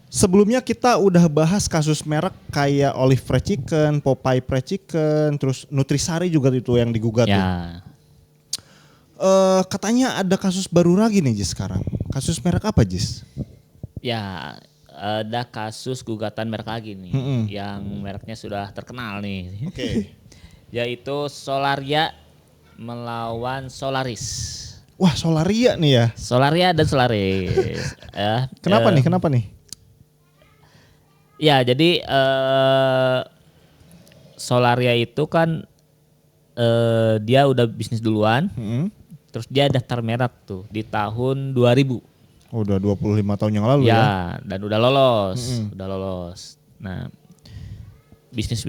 Sebelumnya kita udah bahas kasus merek kayak Olive Fried Chicken, Popeye Fried Chicken, terus Nutrisari juga itu yang digugat tuh. Ya, Katanya ada kasus baru lagi nih Jis sekarang. Kasus merek apa Jis? ya ada kasus gugatan merek lagi nih, yang mereknya sudah terkenal nih, Oke. yaitu Solaria melawan Solaris. Wah Solaria nih ya. Solaria dan Solaris. Kenapa nih? Kenapa nih? Ya, jadi Solaria itu kan dia udah bisnis duluan, terus dia daftar merek tuh di tahun 2000. Udah 25 tahun yang lalu ya. Ya, dan udah lolos. Nah, bisnis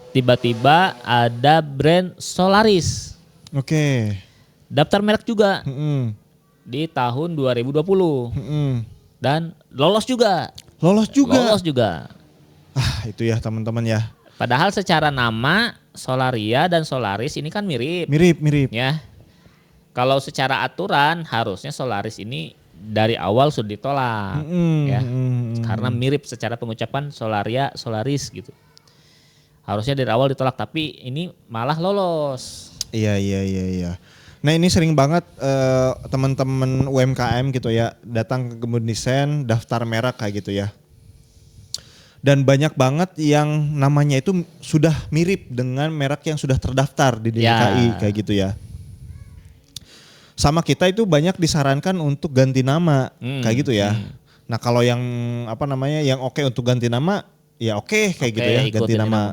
tiba-tiba ada brand Solaris. Oke. Daftar merek juga Mm-mm. di tahun 2020 Mm-mm. dan lolos juga. Lolos juga. Lolos juga. Ah itu ya teman-teman ya. Padahal secara nama Solaria dan Solaris ini kan mirip. Mirip. Ya. Kalau secara aturan harusnya Solaris ini dari awal sudah ditolak, ya. Karena mirip secara pengucapan Solaria, Solaris gitu. Harusnya dari awal ditolak, tapi ini malah lolos. Iya. Nah ini sering banget teman-teman UMKM gitu ya datang ke Kebun Desain daftar merek kayak gitu ya. Dan banyak banget yang namanya itu sudah mirip dengan merek yang sudah terdaftar di DJKI kayak gitu ya. Sama kita itu banyak disarankan untuk ganti nama kayak gitu ya. Nah kalau yang apa namanya yang oke untuk ganti nama ya oke kayak gitu ya ganti nama.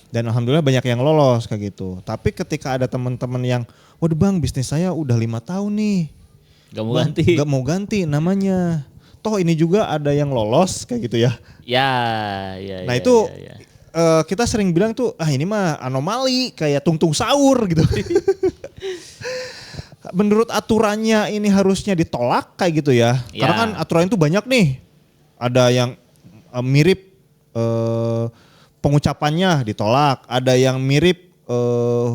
Dan alhamdulillah banyak yang lolos kayak gitu. Tapi ketika ada teman-teman yang, waduh bang bisnis saya udah 5 tahun nih. Gak mau ganti namanya. Toh ini juga ada yang lolos kayak gitu ya. Ya. Nah itu kita sering bilang tuh, ini mah anomali kayak tungtung sahur gitu. Menurut aturannya ini harusnya ditolak kayak gitu ya. Karena kan aturan itu banyak nih. Ada yang mirip pengucapannya ditolak, ada yang mirip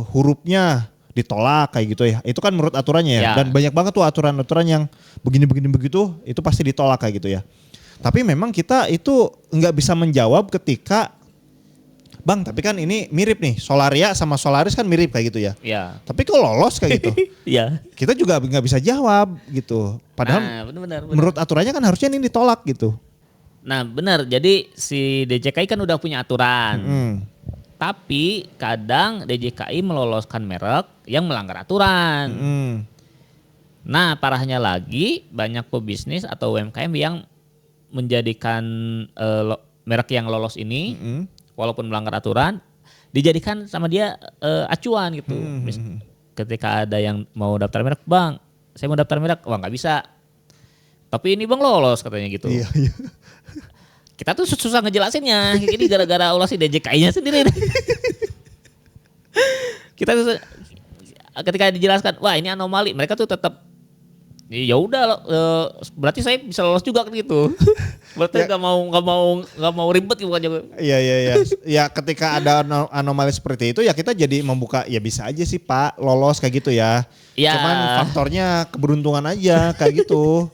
hurufnya ditolak kayak gitu ya. Itu kan menurut aturannya ya. Dan banyak banget tuh aturan-aturan yang begini begitu itu pasti ditolak kayak gitu ya. Tapi memang kita itu nggak bisa menjawab ketika bang tapi kan ini mirip nih Solaria sama Solaris kan mirip kayak gitu ya. Iya. Tapi kok lolos kayak gitu? Iya. Kita juga nggak bisa jawab gitu. Padahal benar. menurut aturannya kan harusnya ini ditolak gitu. Nah benar, jadi si DJKI kan udah punya aturan. Tapi kadang DJKI meloloskan merek yang melanggar aturan. Nah parahnya lagi banyak pebisnis atau UMKM yang menjadikan merek yang lolos ini walaupun melanggar aturan dijadikan sama dia acuan gitu. Ketika ada yang mau daftar merek, bang saya mau daftar merek, wah nggak bisa. Tapi ini bang lolos katanya gitu. Iya. Kita tuh susah ngejelasinnya. Ini gara-gara ulah si DJKI-nya sendiri. Kita tuh ketika dijelaskan, wah ini anomali, mereka tuh tetap ya udah berarti saya bisa lolos juga kan gitu. Berarti nggak mau ribet gitu aja. Iya. Ya ketika ada anomali seperti itu ya kita jadi membuka ya bisa aja sih Pak lolos kayak gitu ya. Cuman faktornya keberuntungan aja kayak gitu.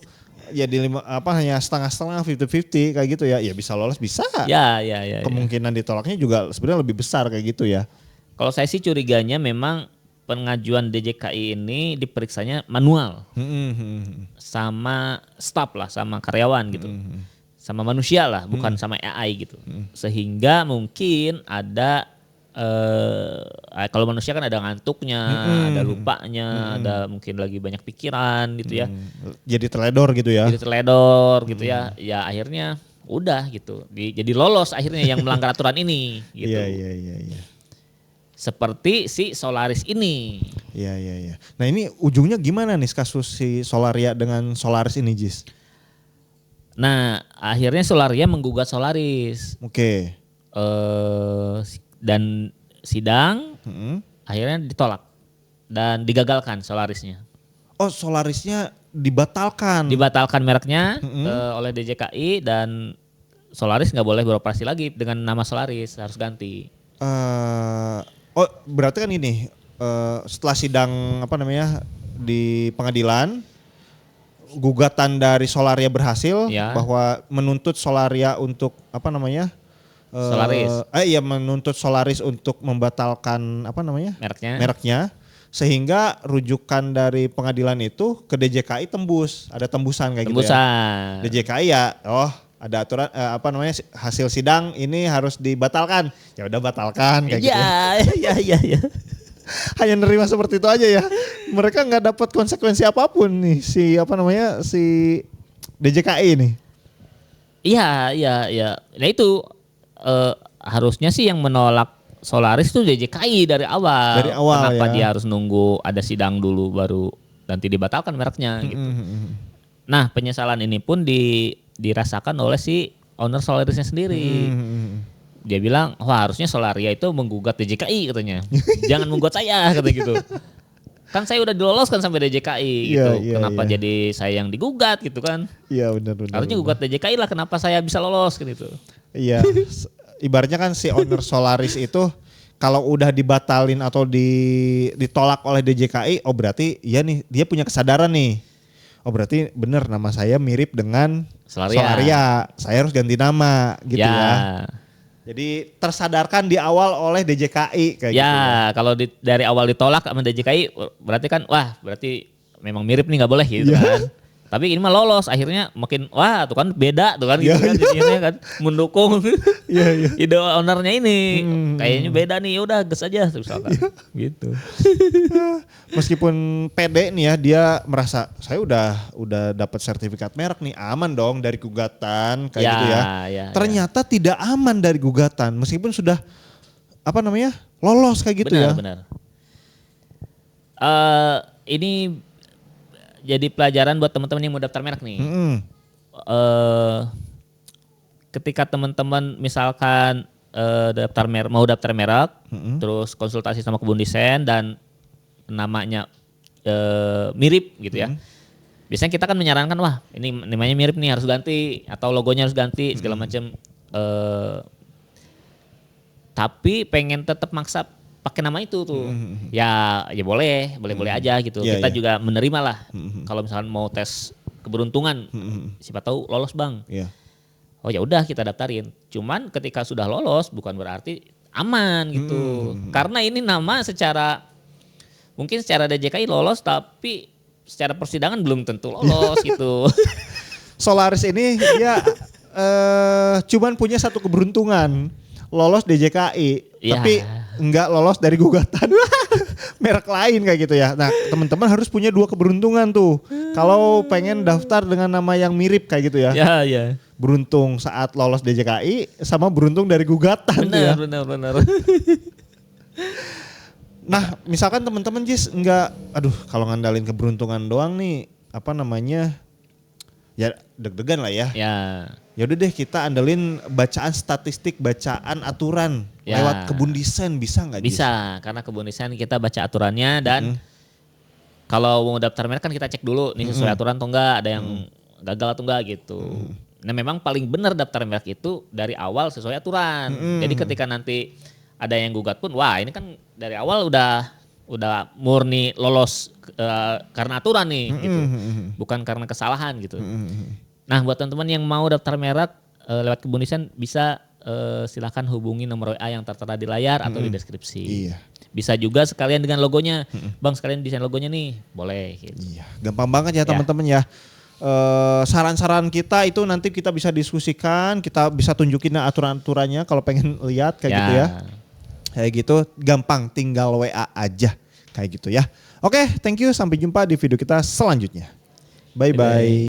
Jadi hanya setengah-setengah 50-50 kayak gitu ya. Ya bisa lolos bisa. Ya. Kemungkinan ditolaknya juga sebenarnya lebih besar kayak gitu ya. Kalau saya sih curiganya memang pengajuan DJKI ini diperiksanya manual. Sama staff lah, sama karyawan gitu. Sama manusia lah, bukan sama AI gitu. Sehingga mungkin ada kalau manusia kan ada ngantuknya, ada lupanya, ada mungkin lagi banyak pikiran gitu ya. Jadi teledor gitu ya. Gitu ya. Ya akhirnya udah gitu. Jadi lolos akhirnya yang melanggar aturan ini gitu. Iya. Seperti si Solaris ini. Iya. Nah ini ujungnya gimana nih kasus si Solaria dengan Solaris ini Jis? Nah akhirnya Solaria menggugat Solaris. Oke. Dan sidang akhirnya ditolak dan digagalkan Solarisnya. Oh Solarisnya dibatalkan? Dibatalkan mereknya oleh DJKI dan Solaris nggak boleh beroperasi lagi dengan nama Solaris, harus ganti. Oh berarti kan ini setelah sidang di pengadilan gugatan dari Solaria berhasil ya. bahwa menuntut Solaria untuk apa namanya? Solaris. Iya menuntut Solaris untuk membatalkan apa namanya? Mereknya. Sehingga rujukan dari pengadilan itu ke DJKI tembus, ada tembusan kayak gitu ya. DJKI ya, ada aturan apa namanya hasil sidang ini harus dibatalkan. Ya udah batalkan kayak gitu. Iya. Hanya nerima seperti itu aja ya. Mereka nggak dapat konsekuensi apapun nih si DJKI nih. Iya. Nah itu harusnya sih yang menolak Solaris itu DJKI dari awal. Kenapa dia harus nunggu ada sidang dulu baru nanti dibatalkan mereknya gitu. Nah penyesalan ini pun dirasakan oleh si owner Solarisnya sendiri. Dia bilang, wah harusnya Solaria itu menggugat DJKI katanya. Jangan menggugat saya katanya gitu. Kan saya udah diloloskan sampai DJKI gitu. Kenapa jadi saya yang digugat gitu kan. Iya benar. Harusnya gugat DJKI lah kenapa saya bisa lolos gitu. Iya. Ibaratnya kan si owner Solaris itu kalau udah dibatalin atau ditolak oleh DJKI, oh berarti ya nih dia punya kesadaran nih. Oh berarti bener nama saya mirip dengan Solaria. Saya harus ganti nama gitu ya. Jadi tersadarkan di awal oleh DJKI kayak gitu. Ya kalau dari awal ditolak sama DJKI berarti kan wah berarti memang mirip nih nggak boleh gitu kan. Tapi ini mah lolos akhirnya makin wah tuh kan beda tuh kan gitu kan jadinya kan mendukung ide ownernya ini kayaknya beda nih udah gas aja misalkan gitu. Meskipun pede nih ya dia merasa saya udah dapat sertifikat merek nih aman dong dari gugatan kayak gitu ya. Ternyata tidak aman dari gugatan meskipun sudah apa namanya lolos kayak gitu benar. Ini jadi pelajaran buat teman-teman yang mau daftar merek nih. Ketika teman-teman misalkan mau daftar merek, terus konsultasi sama kebun desain dan namanya mirip gitu ya. Biasanya kita kan menyarankan wah ini namanya mirip nih harus ganti atau logonya harus ganti segala macam. Tapi pengen tetap maksa pakai nama itu tuh. Ya boleh aja gitu. Kita juga menerima lah. Kalau misalkan mau tes keberuntungan, siapa tahu lolos Bang. Oh ya udah kita daftarin. Cuman ketika sudah lolos bukan berarti aman gitu. Karena ini nama mungkin secara DJKI lolos tapi secara persidangan belum tentu lolos gitu. Solaris ini dia cuman punya satu keberuntungan. Lolos DJKI, tapi enggak lolos dari gugatan merek lain kayak gitu ya. Nah teman-teman harus punya dua keberuntungan tuh. Kalau pengen daftar dengan nama yang mirip kayak gitu ya. Beruntung saat lolos DJKI sama beruntung dari gugatan tuh ya. Benar. Nah misalkan teman-teman Jis enggak, kalau ngandalin keberuntungan doang nih apa namanya ya deg-degan lah ya. Ya udah deh kita andelin bacaan statistik, bacaan aturan lewat kebun desain bisa nggak? Bisa, karena kebun desain kita baca aturannya dan kalau mau daftar merek kan kita cek dulu nih sesuai aturan atau enggak, ada yang gagal atau enggak gitu. Nah memang paling benar daftar merek itu dari awal sesuai aturan. Jadi ketika nanti ada yang gugat pun, wah ini kan dari awal udah murni lolos karena aturan nih gitu, bukan karena kesalahan gitu. Nah buat teman-teman yang mau daftar merek lewat kebun desain bisa silakan hubungi nomor WA yang tertera di layar atau di deskripsi. Bisa juga sekalian dengan logonya, Bang sekalian desain logonya nih, boleh. Gitu. Gampang banget ya teman-teman ya. Saran-saran kita itu nanti kita bisa diskusikan, kita bisa tunjukin aturan-aturannya kalau pengen lihat kayak gitu ya. Kayak gitu gampang tinggal WA aja kayak gitu ya. Oke, thank you, sampai jumpa di video kita selanjutnya. Bye-bye.